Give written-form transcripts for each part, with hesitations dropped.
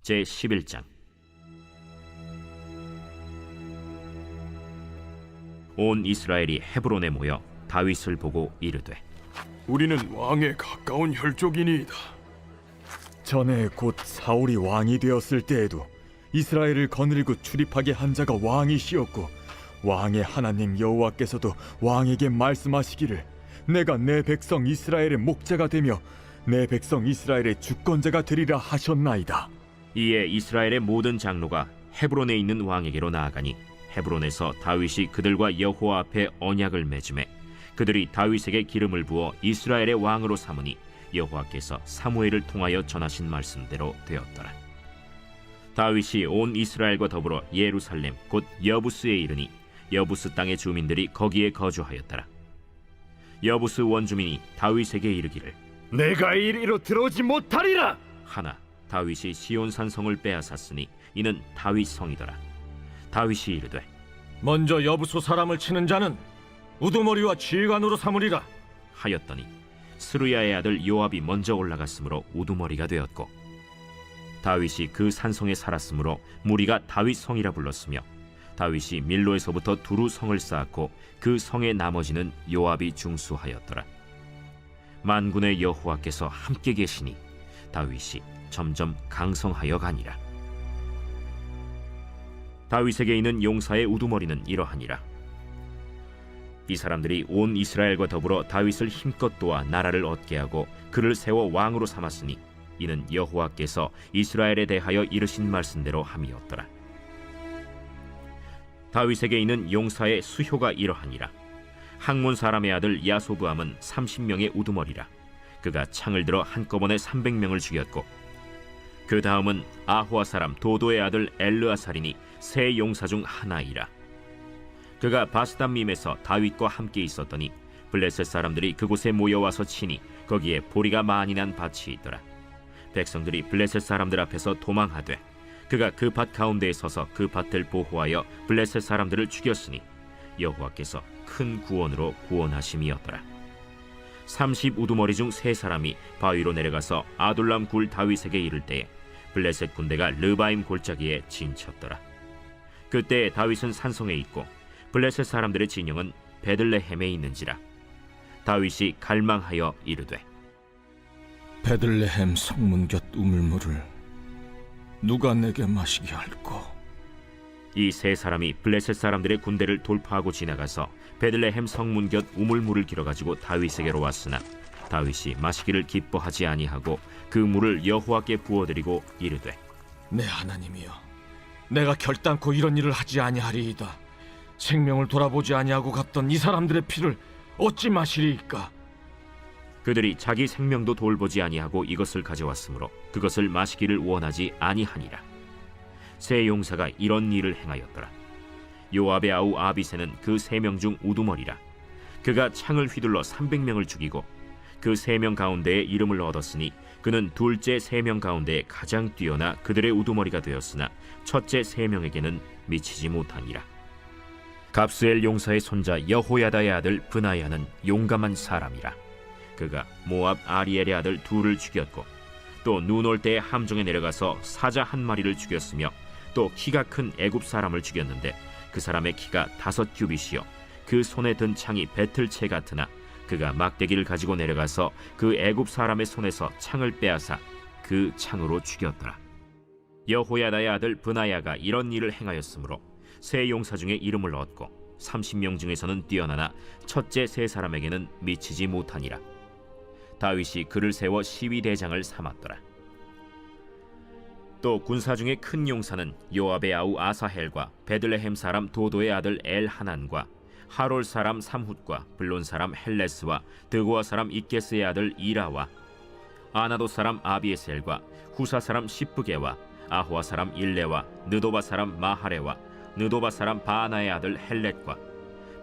제11장. 온 이스라엘이 헤브론에 모여 다윗을 보고 이르되, 우리는 왕에 가까운 혈족이니이다. 전에 곧 사울이 왕이 되었을 때에도 이스라엘을 거느리고 출입하게 한 자가 왕이시었고, 왕의 하나님 여호와께서도 왕에게 말씀하시기를 내가 내 백성 이스라엘의 목자가 되며 내 백성 이스라엘의 주권자가 되리라 하셨나이다. 이에 이스라엘의 모든 장로가 헤브론에 있는 왕에게로 나아가니 헤브론에서 다윗이 그들과 여호와 앞에 언약을 맺음에 그들이 다윗에게 기름을 부어 이스라엘의 왕으로 삼으니 여호와께서 사무엘을 통하여 전하신 말씀대로 되었더라. 다윗이 온 이스라엘과 더불어 예루살렘 곧 여부스에 이르니 여부스 땅의 주민들이 거기에 거주하였더라. 여부스 원주민이 다윗에게 이르기를, 내가 이리로 들어오지 못하리라 하나 다윗이 시온산 성을 빼앗았으니 이는 다윗 성이더라. 다윗이 이르되, 먼저 여부수 사람을 치는 자는 우두머리와 지휘관으로 삼으리라 하였더니 스루야의 아들 요압이 먼저 올라갔으므로 우두머리가 되었고, 다윗이 그 산성에 살았으므로 무리가 다윗 성이라 불렀으며, 다윗이 밀로에서부터 두루 성을 쌓았고 그 성의 나머지는 요압이 중수하였더라. 만군의 여호와께서 함께 계시니 다윗이 점점 강성하여 가니라. 다윗에게 있는 용사의 우두머리는 이러하니라. 이 사람들이 온 이스라엘과 더불어 다윗을 힘껏 도와 나라를 얻게 하고 그를 세워 왕으로 삼았으니 이는 여호와께서 이스라엘에 대하여 이르신 말씀대로 함이었더라. 다윗에게 있는 용사의 수효가 이러하니라. 학몬 사람의 아들 야소브암은 30명의 우두머리라. 그가 창을 들어 한꺼번에 300명을 죽였고, 그 다음은 아호아 사람 도도의 아들 엘르아살이니 세 용사 중 하나이라. 그가 바스담밈에서 다윗과 함께 있었더니 블레셋 사람들이 그곳에 모여와서 치니 거기에 보리가 많이 난 밭이 있더라. 백성들이 블레셋 사람들 앞에서 도망하되 그가 그 밭 가운데에 서서 그 밭을 보호하여 블레셋 사람들을 죽였으니 여호와께서 큰 구원으로 구원하심이었더라. 30 우두머리 중 세 사람이 바위로 내려가서 아둘람 굴 다윗에게 이를 때에 블레셋 군대가 르바임 골짜기에 진쳤더라. 그때 다윗은 산성에 있고 블레셋 사람들의 진영은 베들레헴에 있는지라. 다윗이 갈망하여 이르되, 베들레헴 성문 곁 우물물을 누가 내게 마시게 할꼬? 이 세 사람이 블레셋 사람들의 군대를 돌파하고 지나가서 베들레헴 성문 곁 우물물을 길어가지고 다윗에게로 왔으나 다윗이 마시기를 기뻐하지 아니하고 그 물을 여호와께 부어드리고 이르되, 내 하나님이여, 내가 결단코 이런 일을 하지 아니하리이다. 생명을 돌아보지 아니하고 갔던 이 사람들의 피를 어찌 마시리이까? 그들이 자기 생명도 돌보지 아니하고 이것을 가져왔으므로 그것을 마시기를 원하지 아니하니라. 세 용사가 이런 일을 행하였더라. 요압의 아우 아비새는 그 3명 중 우두머리라. 그가 창을 휘둘러 300명을 죽이고 그 3명 가운데에 이름을 얻었으니 그는 둘째 3명 가운데 가장 뛰어나 그들의 우두머리가 되었으나 첫째 3명에게는 미치지 못하니라. 갑스엘 용사의 손자 여호야다의 아들 브나야는 용감한 사람이라. 그가 모압 아리엘의 아들 둘을 죽였고 또 눈 올 때에 함정에 내려가서 사자 한 마리를 죽였으며 또 키가 큰 애굽 사람을 죽였는데 그 사람의 키가 5 규빗이요 그 손에 든 창이 배틀채 같으나 그가 막대기를 가지고 내려가서 그 애굽 사람의 손에서 창을 빼앗아 그 창으로 죽였더라. 여호야다의 아들 브나야가 이런 일을 행하였으므로 세 용사 중에 이름을 얻고 30명 중에서는 뛰어나나 첫째 세 사람에게는 미치지 못하니라. 다윗이 그를 세워 시위대장을 삼았더라. 또 군사 중에 큰 용사는 요압의 아우 아사헬과 베들레헴 사람 도도의 아들 엘하난과 하롤 사람 삼훗과 블론 사람 헬레스와 드고아 사람 이게스의 아들 이라와 아나도 사람 아비에셀과 후사 사람 시브게와 아호아 사람 일레와 느도바 사람 마하레와 느도바 사람 바하나의 아들 헬렛과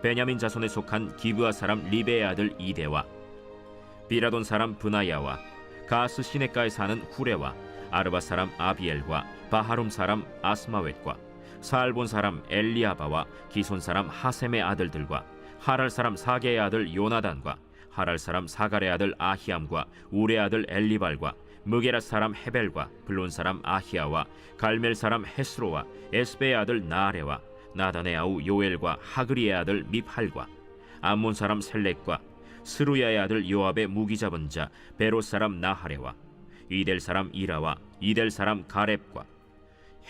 베냐민 자손에 속한 기브아 사람 리베의 아들 이데와 비라돈 사람 브나야와 가스 시내가에 사는 후레와 아르바 사람 아비엘과 바하룸 사람 아스마웻과 사알본 사람 엘리아바와 기손 사람 하셈의 아들들과 하랄 사람 사게의 아들 요나단과 하랄 사람 사갈의 아들 아히암과 우레 아들 엘리발과 무게라 사람 헤벨과 블론 사람 아히야와 갈멜 사람 헤스로와 에스베의 아들 나아레와 나단의 아우 요엘과 하그리의 아들 미팔과 암몬 사람 셀렉과 스루야의 아들 요압의 무기 잡은 자 베롯 사람 나하레와 이델 사람 이라와 이델 사람 가렙과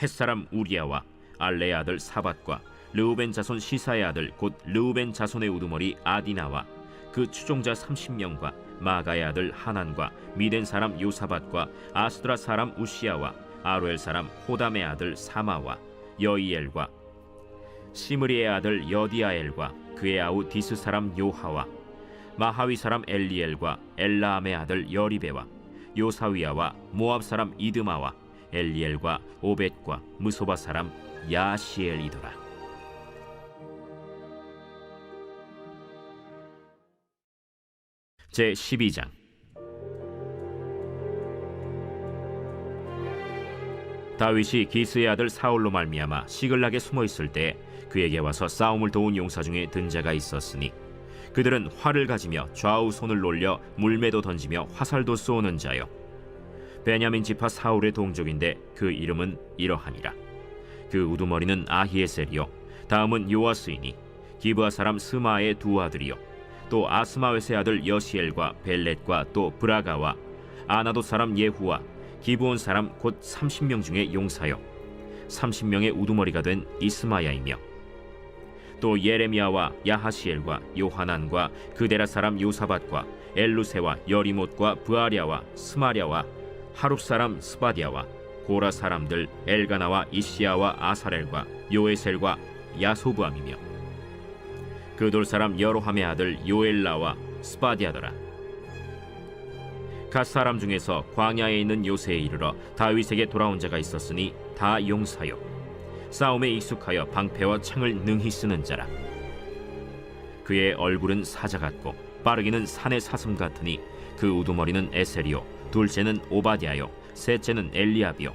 헷 사람 우리야와 알레의 아들 사밧과 르우벤 자손 시사의 아들 곧 르우벤 자손의 우두머리 아디나와 그 추종자 30명과 마가의 아들 하난과 미덴 사람 요사밧과 아스드라 사람 우시야와 아루엘 사람 호담의 아들 사마와 여이엘과 시므리의 아들 여디아엘과 그의 아우 디스 사람 요하와 마하위 사람 엘리엘과 엘라암의 아들 여리베와 요사위야와 모압 사람 이드마와 엘리엘과 오벳과 무소바 사람 야시엘이더라. 제 12장. 다윗이 기스의 아들 사울로 말미암아 시글락에 숨어 있을 때 그에게 와서 싸움을 도운 용사 중에 든 자가 있었으니 그들은 활을 가지며 좌우 손을 놀려 물매도 던지며 화살도 쏘는 자요 베냐민 지파 사울의 동족인데 그 이름은 이러하니라. 그 우두머리는 아히에셀이요 다음은 요아스이니 기브아 사람 스마의 두 아들이요 또 아스마웨스의 아들 여시엘과 벨렛과 또 브라가와 아나도 사람 예후와 기브온 사람 곧 30명 중에 용사요 30명의 우두머리가 된 이스마야이며 또 예레미야와 야하시엘과 요하난과 그데라 사람 요사밧과 엘루세와 여리못과 부아랴와 스마랴와 하룹 사람 스바디아와 고라 사람들 엘가나와 이시야와 아사렐과 요에셀과 야소부암이며 그돌 사람 여로함의 아들 요엘라와 스바디아더라. 갓 사람 중에서 광야에 있는 요새에 이르러 다윗에게 돌아온 자가 있었으니 다 용사요 싸움에 익숙하여 방패와 창을 능히 쓰는 자라. 그의 얼굴은 사자 같고 빠르기는 산의 사슴 같으니 그 우두머리는 에셀이요 둘째는 오바댜요 셋째는 엘리압이요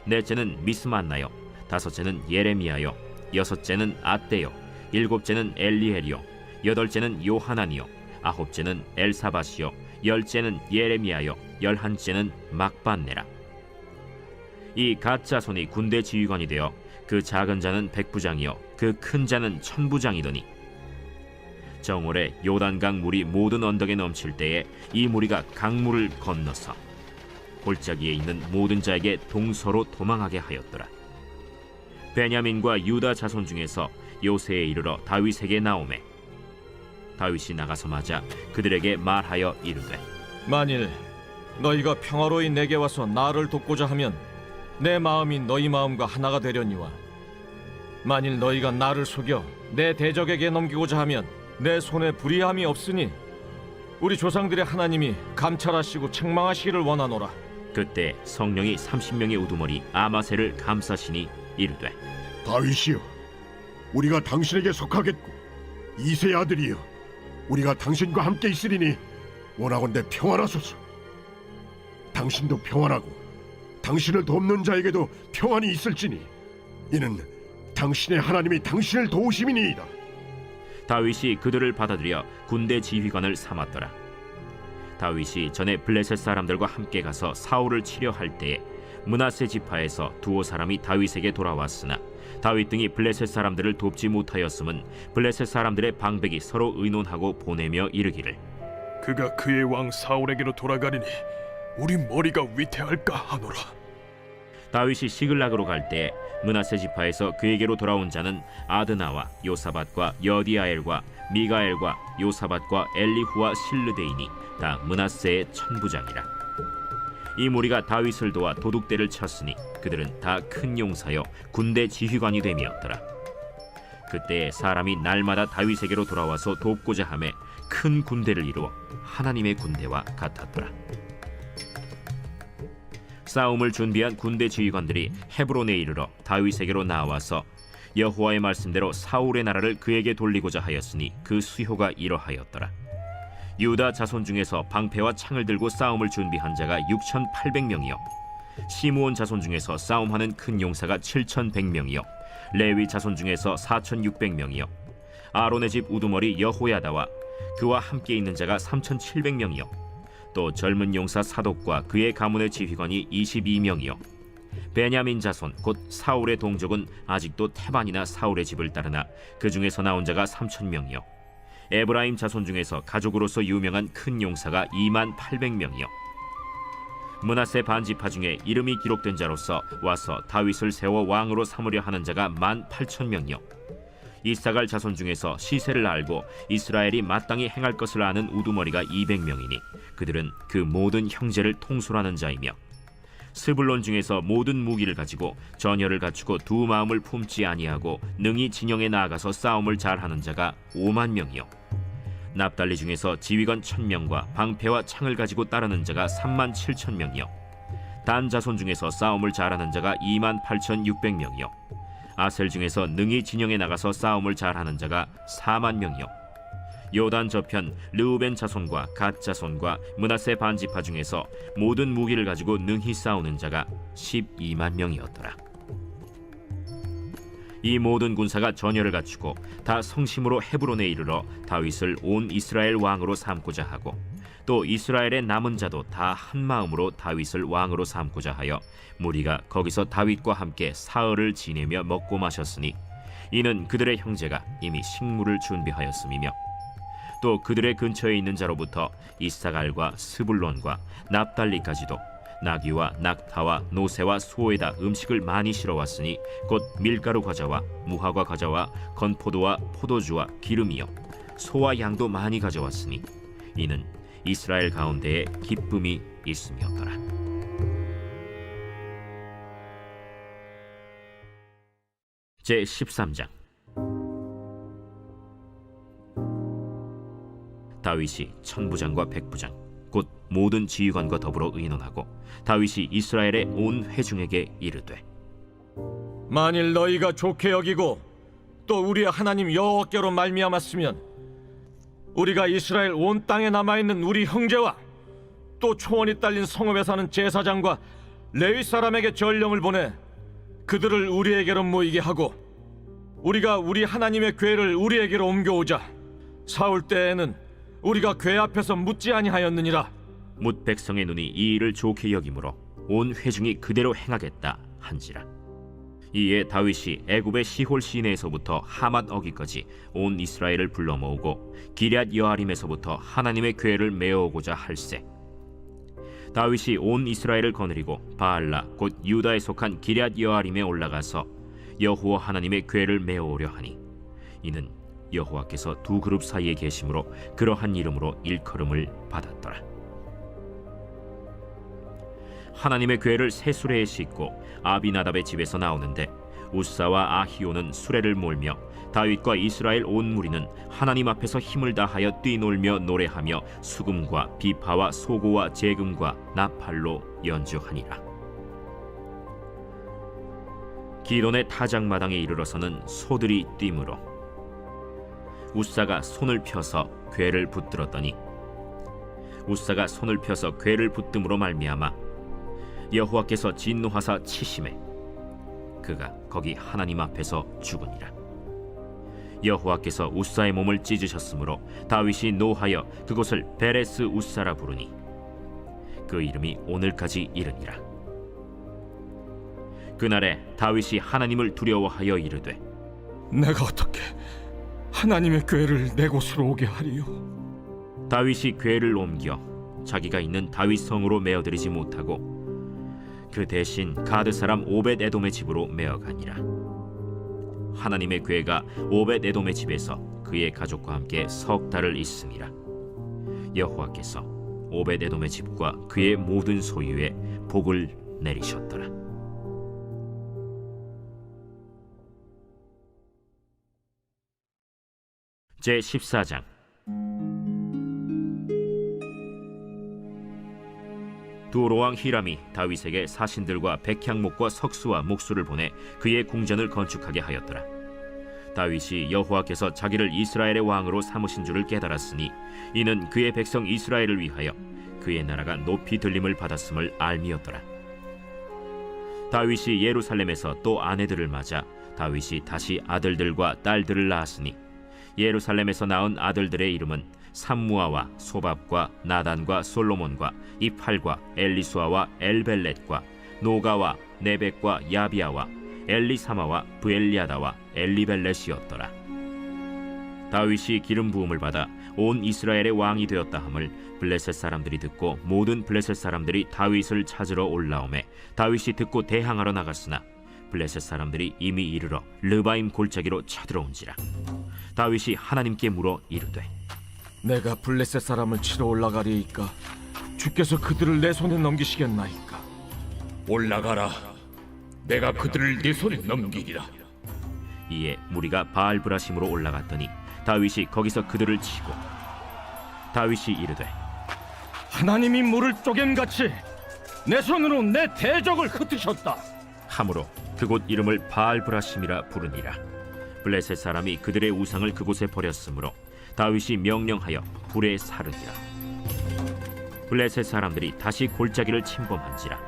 넷째는 미스만나요 다섯째는 예레미야요 여섯째는 앗대요 일곱째는 엘리엘이요 여덟째는 요하난이요 아홉째는 엘사밧이요 열째는 예레미야요 열한째는 막반네라. 이 갓 자손이 군대 지휘관이 되어 그 작은 자는 백부장이요 그 큰 자는 천부장이더니 정월에 요단강 물이 모든 언덕에 넘칠 때에 이 무리가 강물을 건너서 골짜기에 있는 모든 자에게 동서로 도망하게 하였더라. 베냐민과 유다 자손 중에서 요새에 이르러 다윗에게 나오매 다윗이 나가서 맞아 그들에게 말하여 이르되 만일 너희가 평화로이 내게 와서 나를 돕고자 하면 내 마음이 너희 마음과 하나가 되려니와 만일 너희가 나를 속여 내 대적에게 넘기고자 하면 내 손에 불의함이 없으니 우리 조상들의 하나님이 감찰하시고 책망하시기를 원하노라. 그때 성령이 30명의 우두머리 아마셀을 감싸시니 이르되 다윗이여, 우리가 당신에게 속하겠고 이새의 아들이여, 우리가 당신과 함께 있으리니 원하건대 평안하소서. 당신도 평안하고 당신을 돕는 자에게도 평안이 있을지니 이는 당신의 하나님이 당신을 도우심이니이다. 다윗이 그들을 받아들여 군대 지휘관을 삼았더라. 다윗이 전에 블레셋 사람들과 함께 가서 사울을 치려 할 때에 므낫세 지파에서 두어 사람이 다윗에게 돌아왔으나 다윗 등이 블레셋 사람들을 돕지 못하였음은 블레셋 사람들의 방백이 서로 의논하고 보내며 이르기를 그가 그의 왕 사울에게로 돌아가리니 우리 머리가 위태할까 하노라. 다윗이 시글락으로 갈 때 므낫세 지파에서 그에게로 돌아온 자는 아드나와 요사밧과 여디아엘과 미가엘과 요사밧과 엘리후와 실르데이니 다 므낫세의 천부장이라. 이 무리가 다윗을 도와 도둑대를 쳤으니 그들은 다 큰 용사여 군대 지휘관이 됨이었더라. 그때 사람이 날마다 다윗에게로 돌아와서 돕고자 하매 큰 군대를 이루어 하나님의 군대와 같았더라. 싸움을 준비한 군대 지휘관들이 헤브론에 이르러 다윗에게로 나와서 여호와의 말씀대로 사울의 나라를 그에게 돌리고자 하였으니 그 수효가 이러하였더라. 유다 자손 중에서 방패와 창을 들고 싸움을 준비한 자가 6,800명이요 시므온 자손 중에서 싸움하는 큰 용사가 7,100명이요 레위 자손 중에서 4,600명이요 아론의 집 우두머리 여호야다와 그와 함께 있는 자가 3,700명이요 또 젊은 용사 사독과 그의 가문의 지휘관이 22명이요 베냐민 자손 곧 사울의 동족은 아직도 태반이나 사울의 집을 따르나 그 중에서 나온 자가 3,000명이요 에브라임 자손 중에서 가족으로서 유명한 큰 용사가 28,000명이요 므낫세 반지파 중에 이름이 기록된 자로서 와서 다윗을 세워 왕으로 삼으려 하는 자가 18,000명이요 이사갈 자손 중에서 시세를 알고 이스라엘이 마땅히 행할 것을 아는 우두머리가 200명이니 그들은 그 모든 형제를 통솔하는 자이며 스불론 중에서 모든 무기를 가지고 전열을 갖추고 두 마음을 품지 아니하고 능히 진영에 나아가서 싸움을 잘하는 자가 50,000명이요 납달리 중에서 지휘관 1,000명과 방패와 창을 가지고 따르는 자가 37,000명이요 단 자손 중에서 싸움을 잘하는 자가 28,600명이요 아셀 중에서 능히 진영에 나가서 싸움을 잘하는 자가 40,000명이요 요단 저편 르우벤 자손과 갓 자손과 므낫세 반지파 중에서 모든 무기를 가지고 능히 싸우는 자가 120,000명이었더라. 이 모든 군사가 전열을 갖추고 다 성심으로 헤브론에 이르러 다윗을 온 이스라엘 왕으로 삼고자 하고 또 이스라엘의 남은 자도 다 한 마음으로 다윗을 왕으로 삼고자 하여 무리가 거기서 다윗과 함께 사흘을 지내며 먹고 마셨으니 이는 그들의 형제가 이미 식물을 준비하였음이며 또 그들의 근처에 있는 자로부터 이사갈과 스불론과 납달리까지도 나귀와 낙타와 노새와 소에다 음식을 많이 실어왔으니 곧 밀가루 과자와 무화과 과자와 건포도와 포도주와 기름이요 소와 양도 많이 가져왔으니 이는 이스라엘 가운데에 기쁨이 있음이었더라. 제 13장. 다윗이 천부장과 백부장 곧 모든 지휘관과 더불어 의논하고 다윗이 이스라엘의 온 회중에게 이르되 만일 너희가 좋게 여기고 또 우리의 하나님 여호와께로 말미암았으면 우리가 이스라엘 온 땅에 남아있는 우리 형제와 또 초원이 딸린 성읍에 사는 제사장과 레위 사람에게 전령을 보내 그들을 우리에게로 모이게 하고 우리가 우리 하나님의 궤를 우리에게로 옮겨오자. 사울 때에는 우리가 궤 앞에서 묻지 아니하였느니라. 뭇 백성의 눈이 이 일을 좋게 여기므로 온 회중이 그대로 행하겠다 한지라. 이에 다윗이 애굽의 시홀 시내에서부터 하맛 어기까지 온 이스라엘을 불러 모으고 기럇 여아림에서부터 하나님의 궤를 메어오고자 할세. 다윗이 온 이스라엘을 거느리고 바알라 곧 유다에 속한 기럇 여아림에 올라가서 여호와 하나님의 궤를 메어오려 하니 이는 여호와께서 두 그룹 사이에 계심으로 그러한 이름으로 일컬음을 받았더라. 하나님의 궤를 새 수레에 싣고 아비나답의 집에서 나오는데 우사와 아히오는 수레를 몰며 다윗과 이스라엘 온 무리는 하나님 앞에서 힘을 다하여 뛰놀며 노래하며 수금과 비파와 소고와 재금과 나팔로 연주하니라. 기돈의 타작마당에 이르러서는 소들이 뛰므로 우사가 손을 펴서 궤를 붙들었더니 우사가 손을 펴서 궤를 붙듦으로 말미암아 여호와께서 진노하사 치심에 그가 거기 하나님 앞에서 죽으니라. 여호와께서 우사의 몸을 찢으셨으므로 다윗이 노하여 그곳을 베레스 우사라 부르니 그 이름이 오늘까지 이르니라. 그날에 다윗이 하나님을 두려워하여 이르되 내가 어떻게 하나님의 궤를 내 곳으로 오게 하리요? 다윗이 궤를 옮겨 자기가 있는 다윗 성으로 메어들이지 못하고 그 대신 가드 사람 오벳 에돔의 집으로 메어가니라. 하나님의 궤가 오벳 에돔의 집에서 그의 가족과 함께 석 달을 있음이라. 여호와께서 오벳 에돔의 집과 그의 모든 소유에 복을 내리셨더라. 제 14장. 두로왕 히람이 다윗에게 사신들과 백향목과 석수와 목수를 보내 그의 궁전을 건축하게 하였더라. 다윗이 여호와께서 자기를 이스라엘의 왕으로 삼으신 줄을 깨달았으니 이는 그의 백성 이스라엘을 위하여 그의 나라가 높이 들림을 받았음을 알미었더라. 다윗이 예루살렘에서 또 아내들을 맞아 다윗이 다시 아들들과 딸들을 낳았으니 예루살렘에서 낳은 아들들의 이름은 삼무아와 소밥과 나단과 솔로몬과 이팔과 엘리수아와 엘벨렛과 노가와 네벡과 야비아와 엘리사마와 브엘리아다와 엘리벨렛이었더라. 다윗이 기름 부음을 받아 온 이스라엘의 왕이 되었다 함을 블레셋 사람들이 듣고 모든 블레셋 사람들이 다윗을 찾으러 올라오매 다윗이 듣고 대항하러 나갔으나 블레셋 사람들이 이미 이르러 르바임 골짜기로 쳐들어온지라. 다윗이 하나님께 물어 이르되 내가 블레셋 사람을 치러 올라가리이까 주께서 그들을 내 손에 넘기시겠나이까? 올라가라. 내가 그들을 네 손에 넘기리라. 이에 무리가 바알브라심으로 올라갔더니 다윗이 거기서 그들을 치고 다윗이 이르되 하나님이 물을 쪼갬같이 내 손으로 내 대적을 흩으셨다. 함으로 그곳 이름을 바알브라심이라 부르니라. 블레셋 사람이 그들의 우상을 그곳에 버렸으므로 다윗이 명령하여 불에 사르니라. 블레셋 사람들이 다시 골짜기를 침범한지라.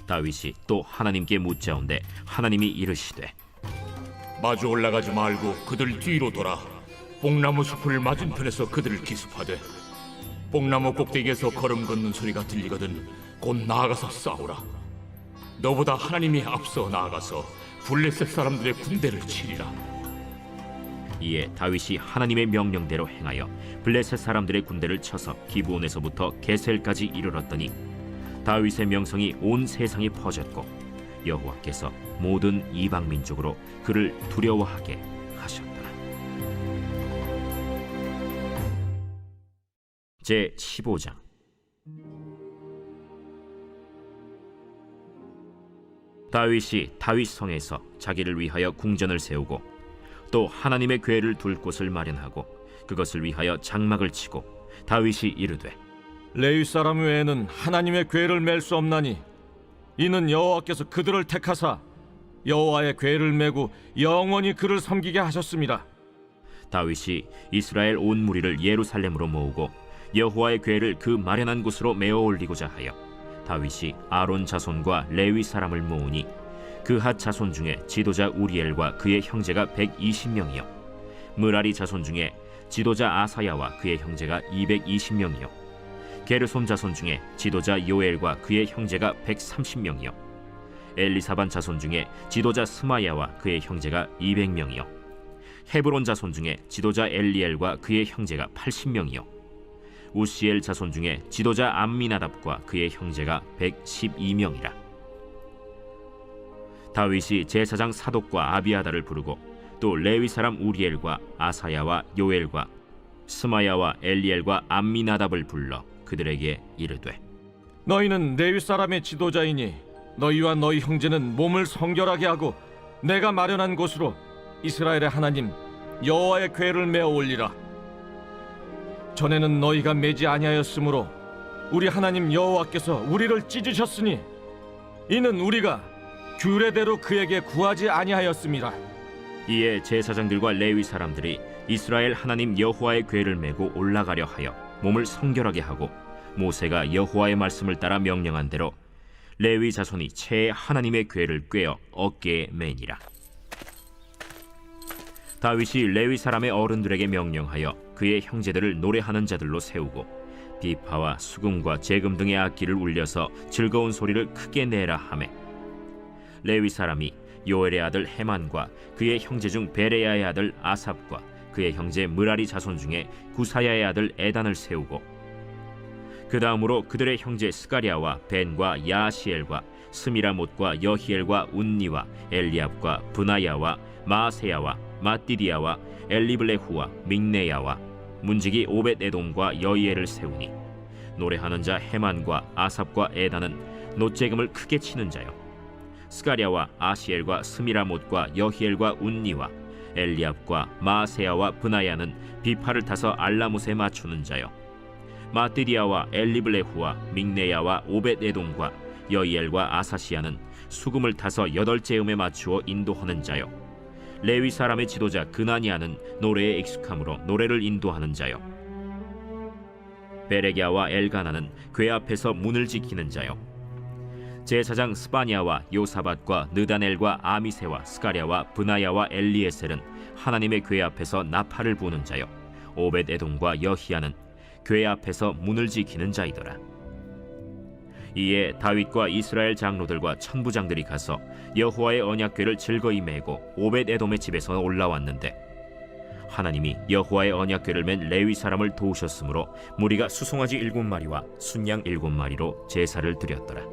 다윗이 또 하나님께 묻자온데 하나님이 이르시되 마주 올라가지 말고 그들 뒤로 돌아 뽕나무 숲을 맞은편에서 그들을 기습하되 뽕나무 꼭대기에서 걸음 걷는 소리가 들리거든 곧 나아가서 싸우라. 너보다 하나님이 앞서 나아가서 블레셋 사람들의 군대를 치리라. 이에 다윗이 하나님의 명령대로 행하여 블레셋 사람들의 군대를 쳐서 기브온에서부터 게셀까지 이르렀더니 다윗의 명성이 온 세상에 퍼졌고 여호와께서 모든 이방 민족으로 그를 두려워하게 하셨더라. 제 15장. 다윗이 다윗 성에서 자기를 위하여 궁전을 세우고 또 하나님의 궤를 둘 곳을 마련하고 그것을 위하여 장막을 치고 다윗이 이르되 레위 사람 외에는 하나님의 궤를 맬 수 없나니 이는 여호와께서 그들을 택하사 여호와의 궤를 메고 영원히 그를 섬기게 하셨습니다. 다윗이 이스라엘 온 무리를 예루살렘으로 모으고 여호와의 궤를 그 마련한 곳으로 메어 올리고자 하여 다윗이 아론 자손과 레위 사람을 모으니 그핫 자손 중에 지도자 우리엘과 그의 형제가 120명이요 므라리 자손 중에 지도자 아사야와 그의 형제가 220명이요 게르솜 자손 중에 지도자 요엘과 그의 형제가 130명이요 엘리사반 자손 중에 지도자 스마야와 그의 형제가 200명이요 헤브론 자손 중에 지도자 엘리엘과 그의 형제가 80명이요 우시엘 자손 중에 지도자 암미나답과 그의 형제가 112명이라. 다윗이 제사장 사독과 아비아다를 부르고 또 레위 사람 우리엘과 아사야와 요엘과 스마야와 엘리엘과 암미나답을 불러 그들에게 이르되 너희는 레위 사람의 지도자이니 너희와 너희 형제는 몸을 성결하게 하고 내가 마련한 곳으로 이스라엘의 하나님 여호와의 궤를 메어 올리라. 전에는 너희가 매지 아니하였으므로 우리 하나님 여호와께서 우리를 찢으셨으니 이는 우리가 규례대로 그에게 구하지 아니하였습니다. 이에 제사장들과 레위 사람들이 이스라엘 하나님 여호와의 궤를 메고 올라가려 하여 몸을 성결하게 하고 모세가 여호와의 말씀을 따라 명령한 대로 레위 자손이 채 하나님의 궤를 꿰어 어깨에 매니라. 다윗이 레위 사람의 어른들에게 명령하여 그의 형제들을 노래하는 자들로 세우고 비파와 수금과 재금 등의 악기를 울려서 즐거운 소리를 크게 내라 하매 레위 사람이 요엘의 아들 헤만과 그의 형제 중 베레야의 아들 아삽과 그의 형제 므라리 자손 중에 구사야의 아들 에단을 세우고 그 다음으로 그들의 형제 스가랴와 벤과 야시엘과 스미라못과 여히엘과 운니와 엘리압과 브나야와 마세야와 마띠디야와 엘리블레후와 믹네야와 문지기 오벳에돔과 여이엘을 세우니 노래하는 자 헤만과 아삽과 에단은 노재금을 크게 치는 자요 스가랴와 아시엘과 스미라못과 여히엘과 운니와 엘리압과 마세야와 브나야는 비파를 타서 알라못에 맞추는 자요 마띠디야와 엘리블레후와 믹네야와 오벳에돔과 여이엘과 아사시야는 수금을 타서 8제음에 맞추어 인도하는 자요 레위 사람의 지도자 그나니아는 노래에 익숙함으로 노래를 인도하는 자요 베레갸와 엘가나는 궤 앞에서 문을 지키는 자요 제사장 스바냐와 요사밧과 느다넬과 아미세와 스가랴와 브나야와 엘리에셀은 하나님의 궤 앞에서 나팔을 부는 자요 오벳에돔과 여히야는 궤 앞에서 문을 지키는 자이더라. 이에 다윗과 이스라엘 장로들과 천부장들이 가서 여호와의 언약궤를 즐거이 메고 오벳에돔의 집에서 올라왔는데 하나님이 여호와의 언약궤를 맨 레위 사람을 도우셨으므로 무리가 수송아지 7마리와 순양 7마리로 제사를 드렸더라.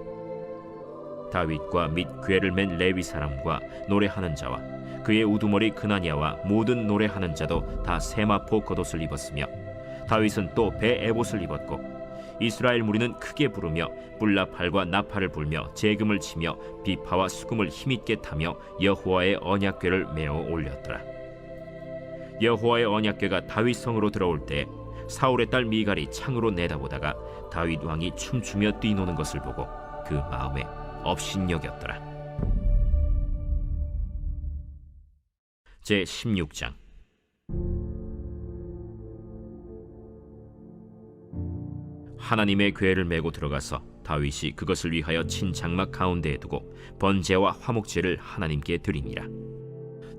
다윗과 및 궤를 맨 레위 사람과 노래하는 자와 그의 우두머리 그나니아와 모든 노래하는 자도 다 세마포 겉옷을 입었으며 다윗은 또 배 에봇을 입었고 이스라엘 무리는 크게 부르며 뿔나팔과 나팔을 불며 재금을 치며 비파와 수금을 힘있게 타며 여호와의 언약궤를 메어 올렸더라. 여호와의 언약궤가 다윗 성으로 들어올 때 사울의 딸 미갈이 창으로 내다보다가 다윗 왕이 춤추며 뛰노는 것을 보고 그 마음에 업신여겼더라. 제 16장. 하나님의 궤를 메고 들어가서 다윗이 그것을 위하여 친 장막 가운데에 두고 번제와 화목제를 하나님께 드리니라.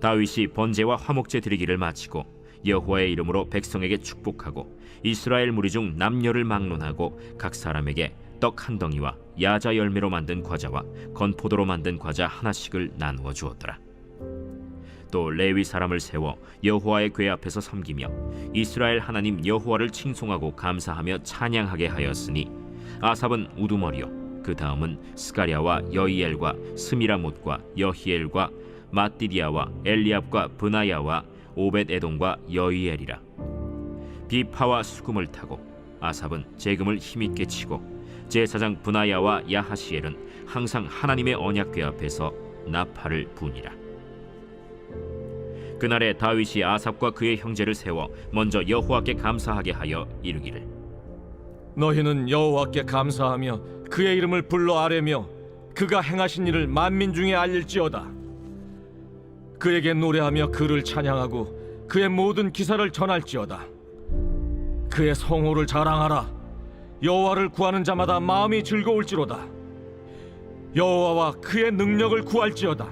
다윗이 번제와 화목제 드리기를 마치고 여호와의 이름으로 백성에게 축복하고 이스라엘 무리 중 남녀를 막론하고 각 사람에게 떡 한 덩이와 야자 열매로 만든 과자와 건포도로 만든 과자 하나씩을 나누어 주었더라. 또 레위 사람을 세워 여호와의 궤 앞에서 섬기며 이스라엘 하나님 여호와를 칭송하고 감사하며 찬양하게 하였으니 아삽은 우두머리요 그 다음은 스가랴와 여이엘과 스미라못과 여히엘과 마띠디아와 엘리압과 브나야와 오벳에돔과 여이엘이라. 비파와 수금을 타고 아삽은 재금을 힘있게 치고 제사장 브나야와 야하시엘은 항상 하나님의 언약궤 앞에서 나팔을 부니라. 그날에 다윗이 아삽과 그의 형제를 세워 먼저 여호와께 감사하게 하여 이르기를 너희는 여호와께 감사하며 그의 이름을 불러 아뢰며 그가 행하신 일을 만민 중에 알릴지어다. 그에게 노래하며 그를 찬양하고 그의 모든 기사를 전할지어다. 그의 성호를 자랑하라. 여호와를 구하는 자마다 마음이 즐거울지로다. 여호와와 그의 능력을 구할지어다.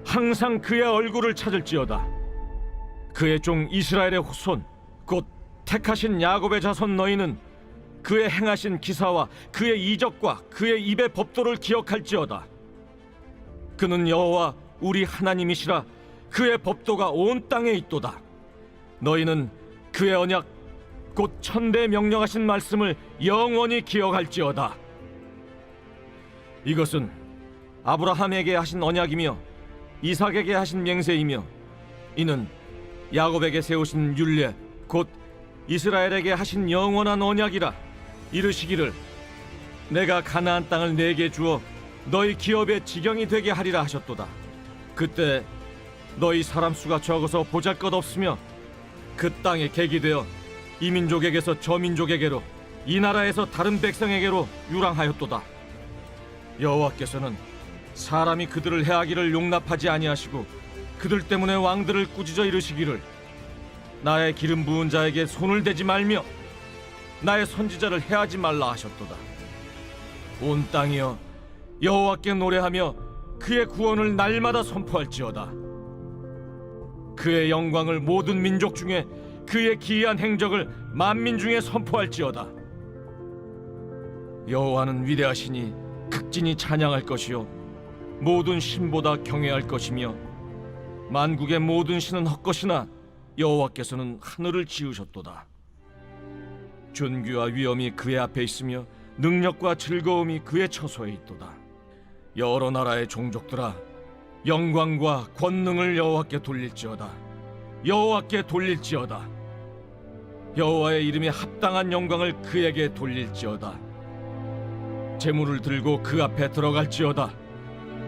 항상 그의 얼굴을 찾을지어다. 그의 종 이스라엘의 후손 곧 택하신 야곱의 자손 너희는 그의 행하신 기사와 그의 이적과 그의 입의 법도를 기억할지어다. 그는 여호와 우리 하나님이시라. 그의 법도가 온 땅에 있도다. 너희는 그의 언약 곧 천대 명령하신 말씀을 영원히 기억할지어다. 이것은 아브라함에게 하신 언약이며 이삭에게 하신 맹세이며 이는 야곱에게 세우신 율례 곧 이스라엘에게 하신 영원한 언약이라. 이르시기를 내가 가나안 땅을 내게 주어 너희 기업의 지경이 되게 하리라 하셨도다. 그때 너희 사람 수가 적어서 보잘것없으며 그 땅에 객이 되어 이 민족에게서 저 민족에게로 이 나라에서 다른 백성에게로 유랑하였도다. 여호와께서는 사람이 그들을 해하기를 용납하지 아니하시고 그들 때문에 왕들을 꾸짖어 이르시기를 나의 기름 부은 자에게 손을 대지 말며 나의 선지자를 해하지 말라 하셨도다. 온 땅이여 여호와께 노래하며 그의 구원을 날마다 선포할지어다. 그의 영광을 모든 민족 중에 그의 기이한 행적을 만민 중에 선포할지어다. 여호와는 위대하시니 극진히 찬양할 것이요 모든 신보다 경외할 것이며 만국의 모든 신은 헛것이나 여호와께서는 하늘을 지으셨도다. 존귀와 위엄이 그의 앞에 있으며 능력과 즐거움이 그의 처소에 있도다. 여러 나라의 종족들아 영광과 권능을 여호와께 돌릴지어다. 여호와께 돌릴지어다. 여호와의 이름에 합당한 영광을 그에게 돌릴지어다. 제물을 들고 그 앞에 들어갈지어다.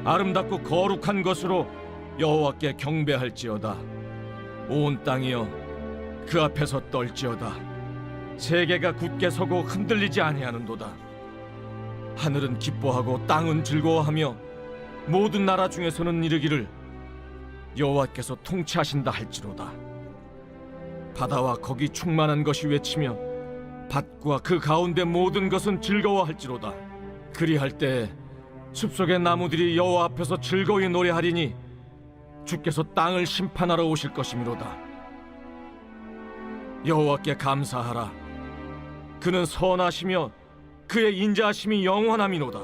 아름답고 거룩한 것으로 여호와께 경배할지어다. 온 땅이여 그 앞에서 떨지어다. 세계가 굳게 서고 흔들리지 아니하는도다. 하늘은 기뻐하고 땅은 즐거워하며 모든 나라 중에서는 이르기를 여호와께서 통치하신다 할지로다. 바다와 거기 충만한 것이 외치며 밭과 그 가운데 모든 것은 즐거워할지로다. 그리할 때 숲속의 나무들이 여호와 앞에서 즐거이 노래하리니 주께서 땅을 심판하러 오실 것이미로다. 여호와께 감사하라. 그는 선하시며 그의 인자하심이 영원함이로다.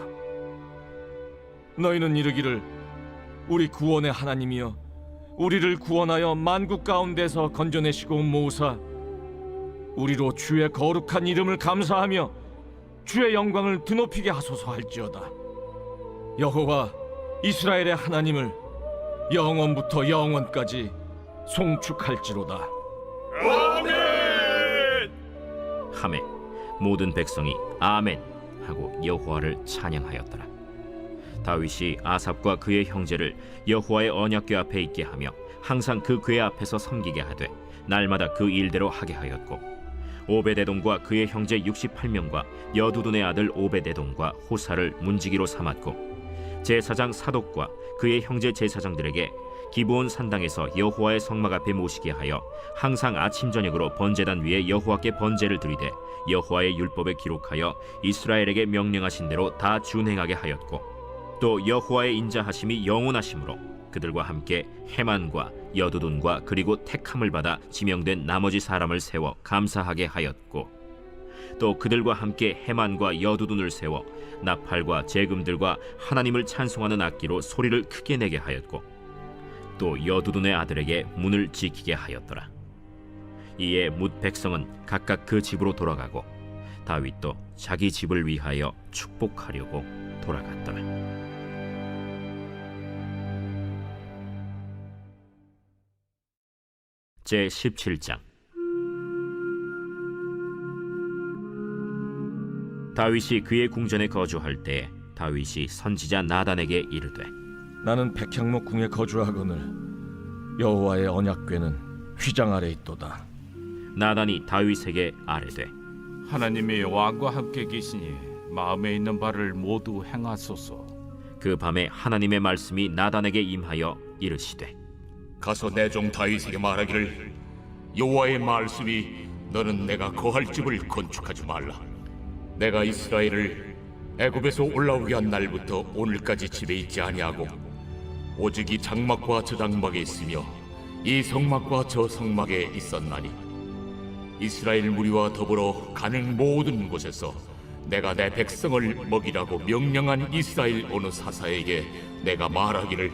너희는 이르기를 우리 구원의 하나님이여 우리를 구원하여 만국 가운데서 건져내시고 모으사 우리로 주의 거룩한 이름을 감사하며 주의 영광을 드높이게 하소서 할지어다. 여호와 이스라엘의 하나님을 영원부터 영원까지 송축할지로다. 하매 모든 백성이 아멘 하고 여호와를 찬양하였더라. 다윗이 아삽과 그의 형제를 여호와의 언약궤 앞에 있게 하며 항상 그 궤 앞에서 섬기게 하되 날마다 그 일대로 하게 하였고 오베데돔과 그의 형제 68명과 여두둔의 아들 오베데돔과 호사를 문지기로 삼았고 제사장 사독과 그의 형제 제사장들에게 기브온 산당에서 여호와의 성막 앞에 모시게 하여 항상 아침 저녁으로 번제단 위에 여호와께 번제를 드리되 여호와의 율법에 기록하여 이스라엘에게 명령하신 대로 다 준행하게 하였고 또 여호와의 인자하심이 영원하심으로 그들과 함께 헤만과 여두둔과 그리고 택함을 받아 지명된 나머지 사람을 세워 감사하게 하였고 또 그들과 함께 헤만과 여두둔을 세워 나팔과 제금들과 하나님을 찬송하는 악기로 소리를 크게 내게 하였고 또 여두둔의 아들에게 문을 지키게 하였더라. 이에 뭇 백성은 각각 그 집으로 돌아가고 다윗도 자기 집을 위하여 축복하려고 돌아갔더라. 제 17장. 다윗이 그의 궁전에 거주할 때 다윗이 선지자 나단에게 이르되 나는 백향목 궁에 거주하거늘 여호와의 언약궤는 휘장 아래 있도다. 나단이 다윗에게 아뢰되 하나님이 왕과 함께 계시니 마음에 있는 바를 모두 행하소서. 그 밤에 하나님의 말씀이 나단에게 임하여 이르시되 가서 내 종 다윗에게 말하기를 여호와의 말씀이 너는 내가 거할 집을 건축하지 말라. 내가 이스라엘을 애굽에서 올라오게 한 날부터 오늘까지 집에 있지 아니하고 오직 이 장막과 저 장막에 있으며 이 성막과 저 성막에 있었나니 이스라엘 무리와 더불어 가는 모든 곳에서 내가 내 백성을 먹이라고 명령한 이스라엘 어느 사사에게 내가 말하기를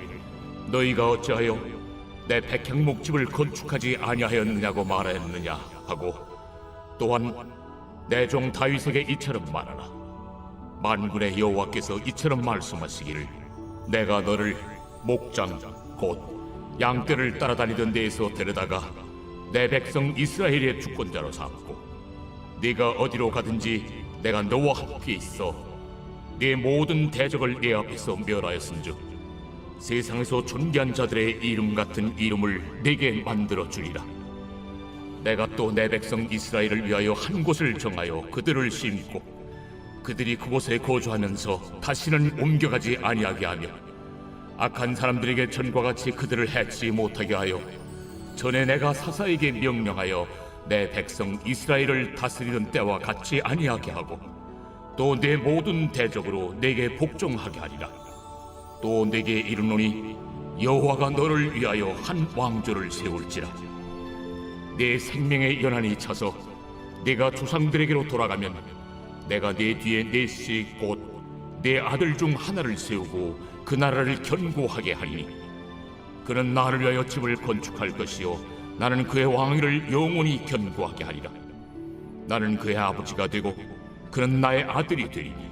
너희가 어찌하여 내 백향목집을 건축하지 아니하였느냐고 말하였느냐 하고 또한 내 종 다윗에게 이처럼 말하라. 만군의 여호와께서 이처럼 말씀하시기를 내가 너를 목장 곧 양떼를 따라다니던 데에서 데려다가 내 백성 이스라엘의 주권자로 삼고 네가 어디로 가든지 내가 너와 함께 있어 네 모든 대적을 네 앞에서 멸하였은즉 세상에서 존귀한 자들의 이름 같은 이름을 네게 만들어 주리라. 내가 또 내 백성 이스라엘을 위하여 한 곳을 정하여 그들을 심고 그들이 그곳에 거주하면서 다시는 옮겨가지 아니하게 하며 악한 사람들에게 전과 같이 그들을 해치 못하게 하여 전에 내가 사사에게 명령하여 내 백성 이스라엘을 다스리던 때와 같이 아니하게 하고 또 내 모든 대적으로 내게 복종하게 하리라. 또 내게 이르노니 여호와가 너를 위하여 한 왕조를 세울지라. 내 생명의 연한이 차서 내가 조상들에게로 돌아가면 내가 내 뒤에 넷씩 곧 내 아들 중 하나를 세우고 그 나라를 견고하게 하리니 그는 나를 위하여 집을 건축할 것이요 나는 그의 왕위를 영원히 견고하게 하리라. 나는 그의 아버지가 되고 그는 나의 아들이 되리니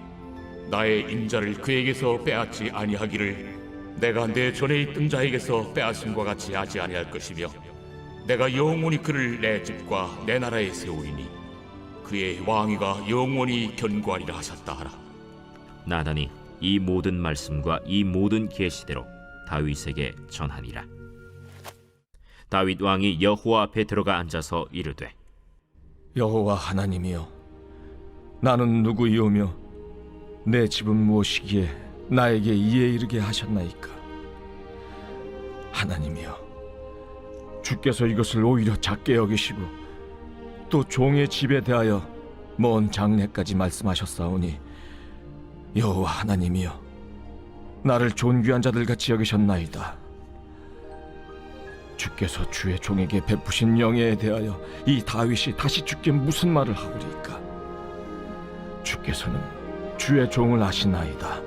나의 인자를 그에게서 빼앗지 아니하기를 내가 내 전에 있던 자에게서 빼앗음과 같이 하지 아니할 것이며 내가 영원히 그를 내 집과 내 나라에 세우리니 그의 왕위가 영원히 견고하리라 하셨다 하라. 나단이 이 모든 말씀과 이 모든 계시대로 다윗에게 전하니라. 다윗 왕이 여호와 앞에 들어가 앉아서 이르되 여호와 하나님이여 나는 누구이오며 내 집은 무엇이기에 나에게 이에 이르게 하셨나이까. 하나님이여 주께서 이것을 오히려 작게 여기시고 또 종의 집에 대하여 먼 장래까지 말씀하셨사오니 여호와 하나님이여 나를 존귀한 자들같이 여기셨나이다. 주께서 주의 종에게 베푸신 영예에 대하여 이 다윗이 다시 주께 무슨 말을 하오리까? 주께서는 주의 종을 아시나이다.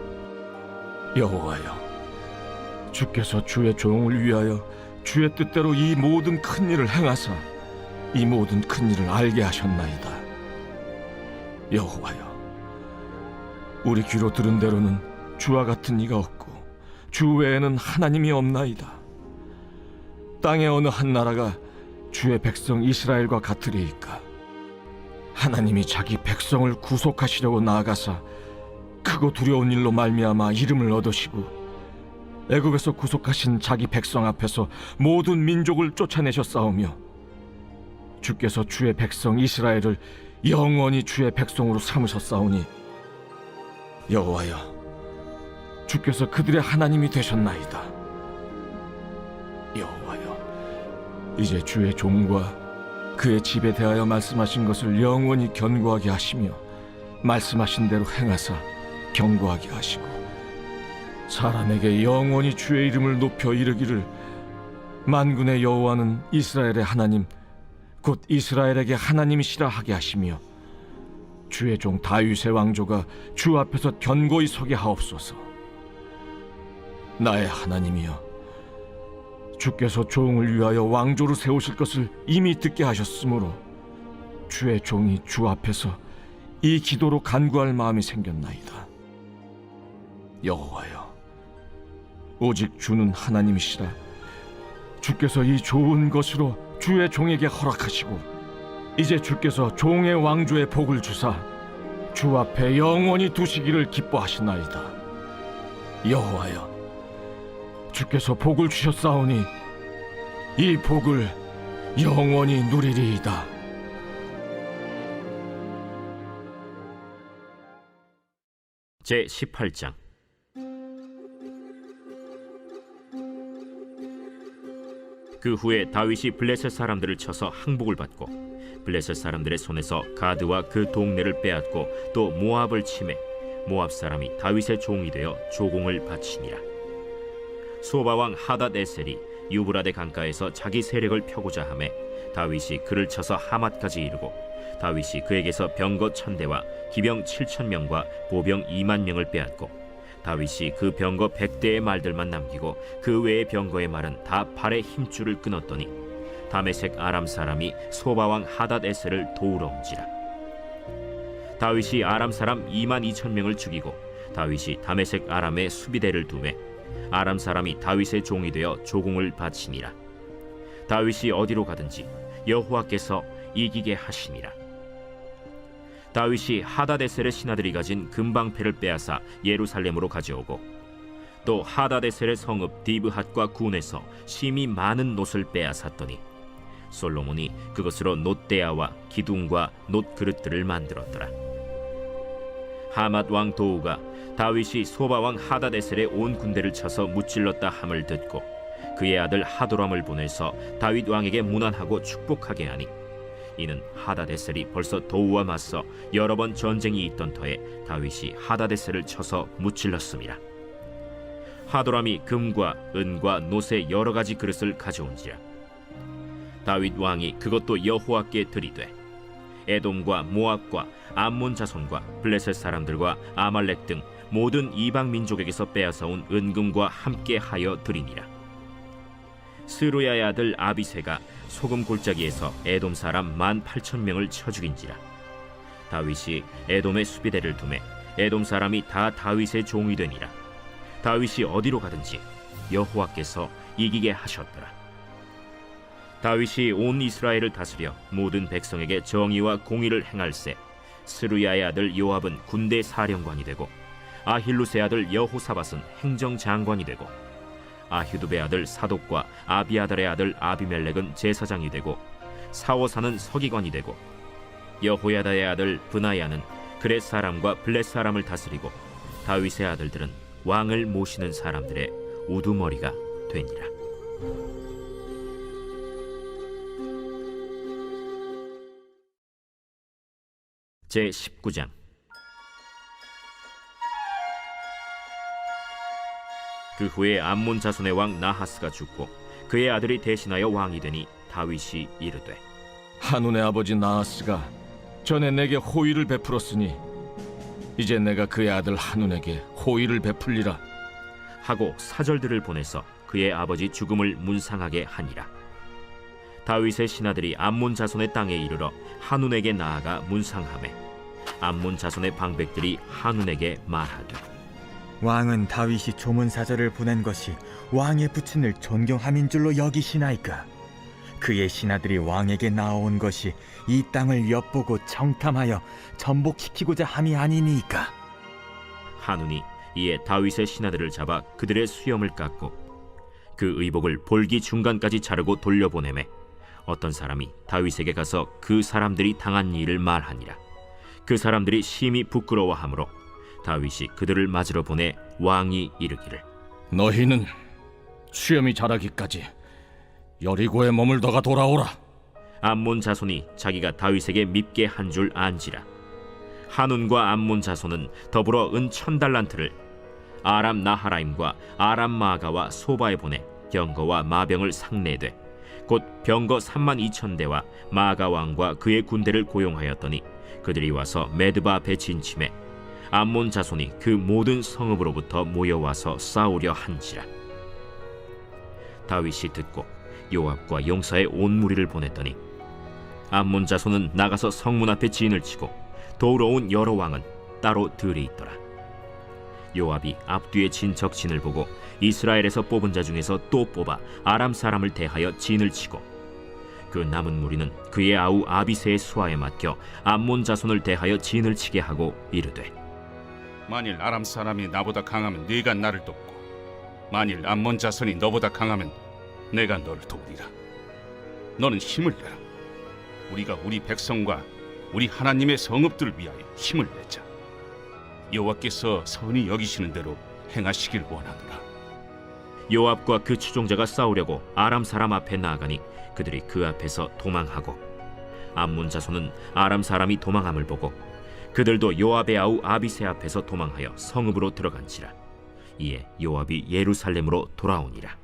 여호와여, 주께서 주의 종을 위하여 주의 뜻대로 이 모든 큰 일을 행하사 이 모든 큰 일을 알게 하셨나이다. 여호와여, 우리 귀로 들은 대로는 주와 같은 이가 없고 주 외에는 하나님이 없나이다. 땅의 어느 한 나라가 주의 백성 이스라엘과 같으리이까? 하나님이 자기 백성을 구속하시려고 나아가사 크고 두려운 일로 말미암아 이름을 얻으시고 애굽에서 구속하신 자기 백성 앞에서 모든 민족을 쫓아내셨사오며 주께서 주의 백성 이스라엘을 영원히 주의 백성으로 삼으셨사오니 여호와여, 주께서 그들의 하나님이 되셨나이다. 여호와여, 이제 주의 종과 그의 집에 대하여 말씀하신 것을 영원히 견고하게 하시며 말씀하신 대로 행하사 견고하게 하시고 사람에게 영원히 주의 이름을 높여 이르기를 만군의 여호와는 이스라엘의 하나님 곧 이스라엘에게 하나님이시라 하게 하시며 주의 종 다윗의 왕조가 주 앞에서 견고히 서게 하옵소서. 나의 하나님이여, 주께서 종을 위하여 왕조를 세우실 것을 이미 듣게 하셨으므로 주의 종이 주 앞에서 이 기도로 간구할 마음이 생겼나이다. 여호와여, 오직 주는 하나님이시라. 주께서 이 좋은 것으로 주의 종에게 허락하시고 이제 주께서 종의 왕조의 복을 주사 주 앞에 영원히 두시기를 기뻐하시나이다. 여호와여, 주께서 복을 주셨사오니 이 복을 영원히 누리리이다. 제 18장. 그 후에 다윗이 블레셋 사람들을 쳐서 항복을 받고 블레셋 사람들의 손에서 가드와 그 동네를 빼앗고 또 모압을 치매 모압 사람이 다윗의 종이 되어 조공을 바치니라. 소바 왕 하닷 에셀이 유브라데 강가에서 자기 세력을 펴고자 하매 다윗이 그를 쳐서 하맛까지 이르고 다윗이 그에게서 병거 1000대와 기병 7000명과 보병 20000명을 빼앗고 다윗이 그 병거 100대의 말들만 남기고 그 외의 병거의 말은 다 팔의 힘줄을 끊었더니 다메섹 아람 사람이 소바 왕 하닷 에셀을 도우러 온지라. 다윗이 아람 사람 22000명을 죽이고 다윗이 다메섹 아람의 수비대를 두매 아람 사람이 다윗의 종이 되어 조공을 바치니라. 다윗이 어디로 가든지 여호와께서 이기게 하시니라. 다윗이 하다데셀의 신하들이 가진 금방패를 빼앗아 예루살렘으로 가져오고 또 하다데셀의 성읍 디브핫과 군에서 심히 많은 놋을 빼앗았더니 솔로몬이 그것으로 놋대야와 기둥과 놋그릇들을 만들었더라. 하맛 왕 도우가 다윗이 소바 왕 하다데셀의 온 군대를 쳐서 무찔렀다 함을 듣고 그의 아들 하도람을 보내서 다윗 왕에게 문안하고 축복하게 하니 이는 하다데셀이 벌써 도우와 맞서 여러 번 전쟁이 있던 터에 다윗이 하다데셀을 쳐서 무찔렀음이라. 하도람이 금과 은과 놋의 여러 가지 그릇을 가져온지라. 다윗 왕이 그것도 여호와께 드리되 에돔과 모압과 암몬 자손과 블레셋 사람들과 아말렉 등 모든 이방 민족에게서 빼앗아온 은금과 함께 하여 드리니라. 스루야의 아들 아비새가 소금 골짜기에서 에돔 사람 18,000명을 쳐 죽인지라. 다윗이 에돔의 수비대를 두매 에돔 사람이 다 다윗의 종이 되니라. 다윗이 어디로 가든지 여호와께서 이기게 하셨더라. 다윗이 온 이스라엘을 다스려 모든 백성에게 정의와 공의를 행할세 스루야의 아들 요압은 군대 사령관이 되고 아힐루스의 아들 여호사밧은 행정장관이 되고 아휴두베의 아들 사독과 아비아달의 아들 아비멜렉은 제사장이 되고 사오사는 서기관이 되고 여호야다의 아들 브나야는 그렛 사람과 블렛 사람을 다스리고 다윗의 아들들은 왕을 모시는 사람들의 우두머리가 되니라. 제 19장. 그 후에 암몬 자손의 왕 나하스가 죽고 그의 아들이 대신하여 왕이 되니 다윗이 이르되 한운의 아버지 나하스가 전에 내게 호의를 베풀었으니 이제 내가 그의 아들 한운에게 호의를 베풀리라 하고 사절들을 보내서 그의 아버지 죽음을 문상하게 하니라. 다윗의 신하들이 암몬 자손의 땅에 이르러 한운에게 나아가 문상하매 암몬 자손의 방백들이 한운에게 말하되 왕은 다윗이 조문 사절을 보낸 것이 왕의 부친을 존경함인 줄로 여기시나이까? 그의 신하들이 왕에게 나온 것이 이 땅을 엿보고 정탐하여 전복시키고자 함이 아니니까. 한운이 이에 다윗의 신하들을 잡아 그들의 수염을 깎고 그 의복을 볼기 중간까지 자르고 돌려보내매 어떤 사람이 다윗에게 가서 그 사람들이 당한 일을 말하니라. 그 사람들이 심히 부끄러워하므로 다윗이 그들을 맞으러 보내 왕이 이르기를 너희는 수염이 자라기까지 여리고에 머물다가 돌아오라. 암몬 자손이 자기가 다윗에게 밉게 한 줄 안지라. 한운과 암몬 자손은 더불어 은 1000달란트를 아람 나하라임과 아람 마가와 소바에 보내 병거와 마병을 상내되 곧 병거 32,000대와 마가 왕과 그의 군대를 고용하였더니 그들이 와서 메드바 앞에 진침해 암몬 자손이 그 모든 성읍으로부터 모여와서 싸우려 한지라. 다윗이 듣고 요압과 용사의 온 무리를 보냈더니 암몬 자손은 나가서 성문 앞에 진을 치고 도우러 온 여러 왕은 따로 들에 있더라. 요압이 앞뒤에 진 적진을 보고 이스라엘에서 뽑은 자 중에서 또 뽑아 아람 사람을 대하여 진을 치고 그 남은 무리는 그의 아우 아비새의 수하에 맡겨 암몬 자손을 대하여 진을 치게 하고 이르되 만일 아람 사람이 나보다 강하면 네가 나를 돕고 만일 암몬 자손이 너보다 강하면 내가 너를 돕리라. 너는 힘을 내라. 우리가 우리 백성과 우리 하나님의 성읍들을 위하여 힘을 내자. 여호와께서 선히 여기시는 대로 행하시길 원하노라. 요압과 그 추종자가 싸우려고 아람 사람 앞에 나아가니 그들이 그 앞에서 도망하고 암몬 자손은 아람 사람이 도망함을 보고 그들도 요압의 아우 아비새 앞에서 도망하여 성읍으로 들어간지라. 이에 요압이 예루살렘으로 돌아오니라.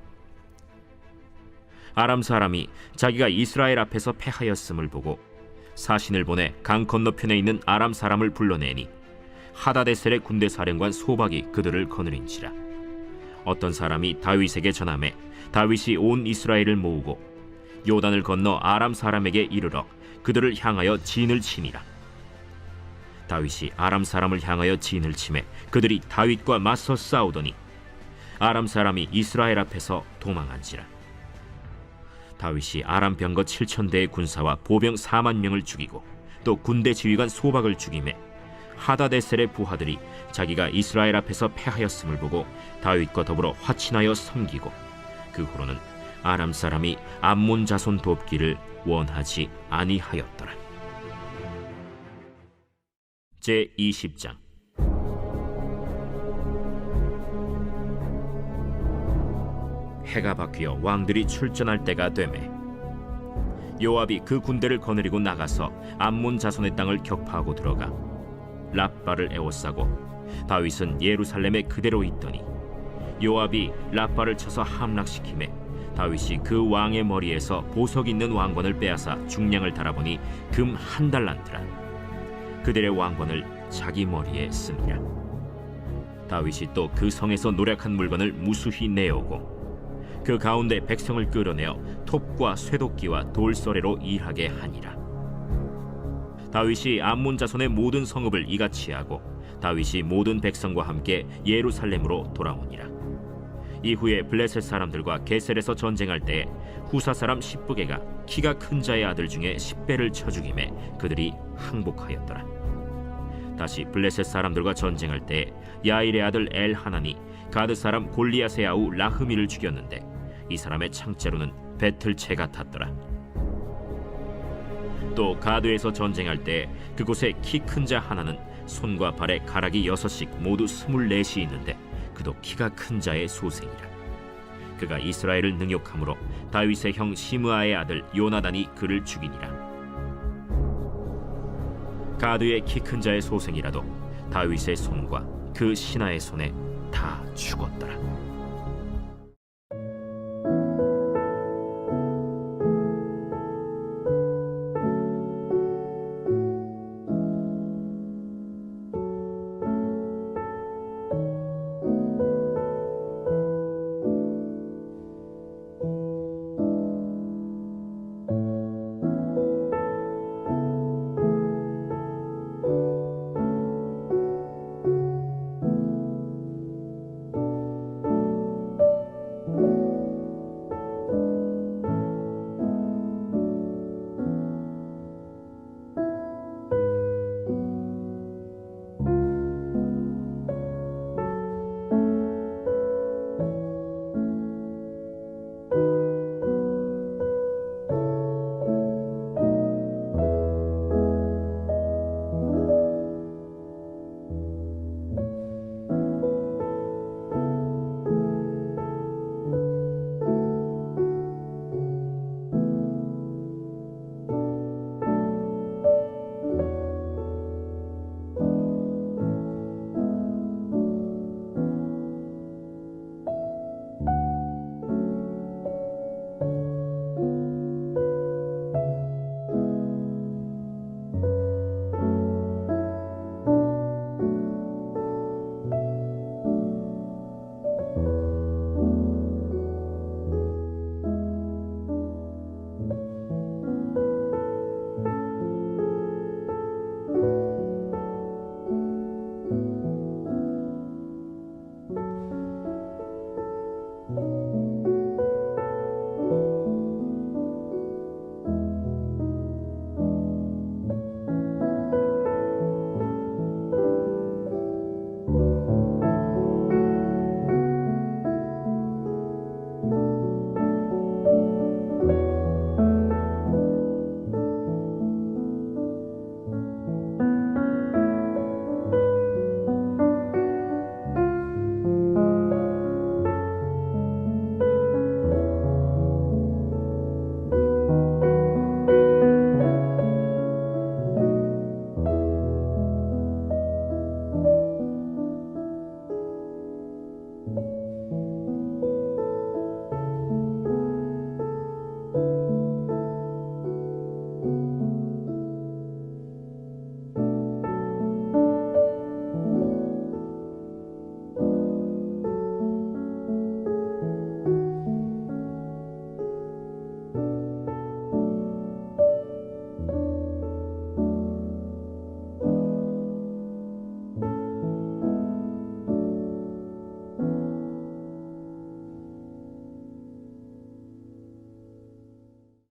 아람 사람이 자기가 이스라엘 앞에서 패하였음을 보고 사신을 보내 강 건너편에 있는 아람 사람을 불러내니 하다데셀의 군대 사령관 소박이 그들을 거느린지라. 어떤 사람이 다윗에게 전하매 다윗이 온 이스라엘을 모으고 요단을 건너 아람 사람에게 이르러 그들을 향하여 진을 치니라. 다윗이 아람 사람을 향하여 진을 치매 그들이 다윗과 맞서 싸우더니 아람 사람이 이스라엘 앞에서 도망한지라. 다윗이 아람 병거 7,000대의 군사와 보병 4만 명을 죽이고 또 군대 지휘관 소박을 죽이매 하다데셀의 부하들이 자기가 이스라엘 앞에서 패하였음을 보고 다윗과 더불어 화친하여 섬기고 그 후로는 아람 사람이 암몬 자손 돕기를 원하지 아니하였더라. 제20장. 해가 바뀌어 왕들이 출전할 때가 되매 요압이 그 군대를 거느리고 나가서 암몬 자손의 땅을 격파하고 들어가 랍바를 에워싸고 다윗은 예루살렘에 그대로 있더니 요압이 랍바를 쳐서 함락시키매 다윗이 그 왕의 머리에서 보석 있는 왕관을 빼앗아 중량을 달아보니 금 1달란트라. 그들의 왕관을 자기 머리에 쓰니라. 다윗이 또 그 성에서 노략한 물건을 무수히 내어오고 그 가운데 백성을 끌어내어 톱과 쇠도끼와 돌서래로 일하게 하니라. 다윗이 암몬 자손의 모든 성읍을 이같이 하고 다윗이 모든 백성과 함께 예루살렘으로 돌아오니라. 이후에 블레셋 사람들과 게셀에서 전쟁할 때에 후사 사람 십부게가 키가 큰 자의 아들 중에 10배를 쳐 죽임에 그들이 항복하였더라. 다시 블레셋 사람들과 전쟁할 때에 야일의 아들 엘하나니 가드 사람 골리앗의 아우 라흐미를 죽였는데 이 사람의 창자로는 배틀채 같았더라. 또 가드에서 전쟁할 때 그곳에 키 큰 자 하나는 손과 발에 가락이 6씩 모두 24이 있는데 그도 키가 큰 자의 소생이라. 그가 이스라엘을 능욕함으로 다윗의 형 시므아의 아들 요나단이 그를 죽이니라. 가드의 키 큰 자의 소생이라도 다윗의 손과 그 신하의 손에 다 죽었더라.